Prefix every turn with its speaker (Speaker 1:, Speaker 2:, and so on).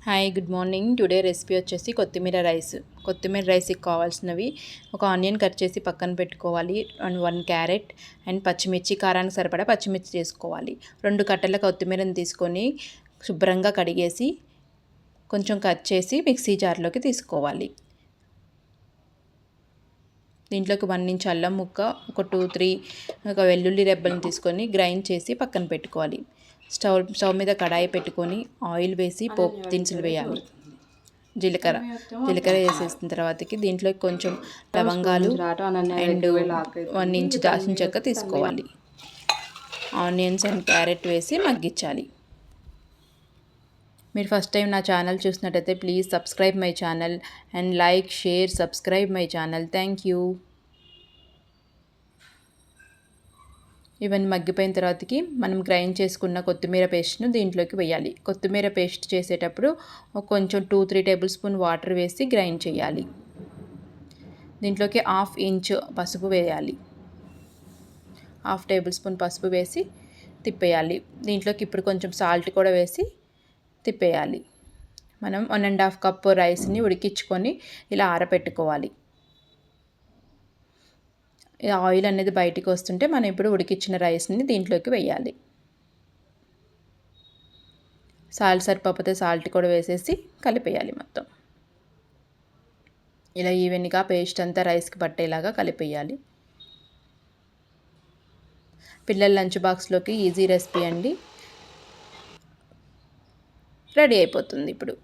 Speaker 1: Hi good morning. Today recipe వచ్చేసి కొత్తిమీర rice. కొత్తిమీర రైస్కి కావాల్సినవి ఒక ఆనియన్ కట్ చేసి పక్కన పెట్టుకోవాలి, అండ్ 1 క్యారెట్ అండ్ పచ్చిమిర్చి, కారానికి సరిపడా పచ్చిమిర్చి చేసుకోవాలి. 2 కట్టల కొత్తిమీరని తీసుకొని శుభ్రంగా కడిగేసి కొంచెం కట్ చేసి మిక్సీ జార్లోకి తీసుకోవాలి. దీంట్లోకి 1 ఇంచ్ అల్లం ముక్క, ఒక 2-3 వెల్లుల్లి రెబ్బలను తీసుకొని గ్రైండ్ చేసి పక్కన పెట్టుకోవాలి. స్టవ్ మీద కడాయి పెట్టుకొని ఆయిల్ వేసి పోపు దినుసులు వేయాలి. జీలకర్ర వేసేసిన తర్వాతకి దీంట్లోకి కొంచెం లవంగాలు అండ్ 1 ఇంచ్ దాల్చిన చెక్క తీసుకోవాలి. ఆనియన్స్ అండ్ క్యారెట్ వేసి మగ్గించాలి. మీరు ఫస్ట్ టైం నా ఛానల్ చూసినట్టయితే please subscribe my channel and like, share, subscribe my channel. Thank you. ఇవన్నీ మగ్గిపోయిన తర్వాతకి మనం గ్రైండ్ చేసుకున్న కొత్తిమీర పేస్ట్ను దీంట్లోకి వేయాలి. కొత్తిమీర పేస్ట్ చేసేటప్పుడు కొంచెం 2-3 టేబుల్ స్పూన్ వాటర్ వేసి గ్రైండ్ చేయాలి. దీంట్లోకి 1/2 ఇంచ్ పసుపు వేయాలి. 1/2 టేబుల్ స్పూన్ పసుపు వేసి తిప్పేయాలి. దీంట్లోకి ఇప్పుడు కొంచెం సాల్ట్ కూడా వేసి తిప్పేయాలి. మనం 1.5 కప్పు రైస్ని ఉడికించుకొని ఇలా ఆరబెట్టుకోవాలి. ఆయిల్ అనేది బయటికి వస్తుంటే మనం ఇప్పుడు ఉడికించిన రైస్ని దీంట్లోకి వేయాలి. సాల్ట్ సరిపోతే సాల్ట్ కూడా వేసేసి కలిపేయాలి మొత్తం. ఇలా ఈవెన్గా పేస్ట్ అంతా రైస్కి పట్టేలాగా కలిపేయాలి. పిల్లల లంచ్ బాక్స్లోకి ఈజీ రెసిపీ అండి, రెడీ అయిపోతుంది ఇప్పుడు.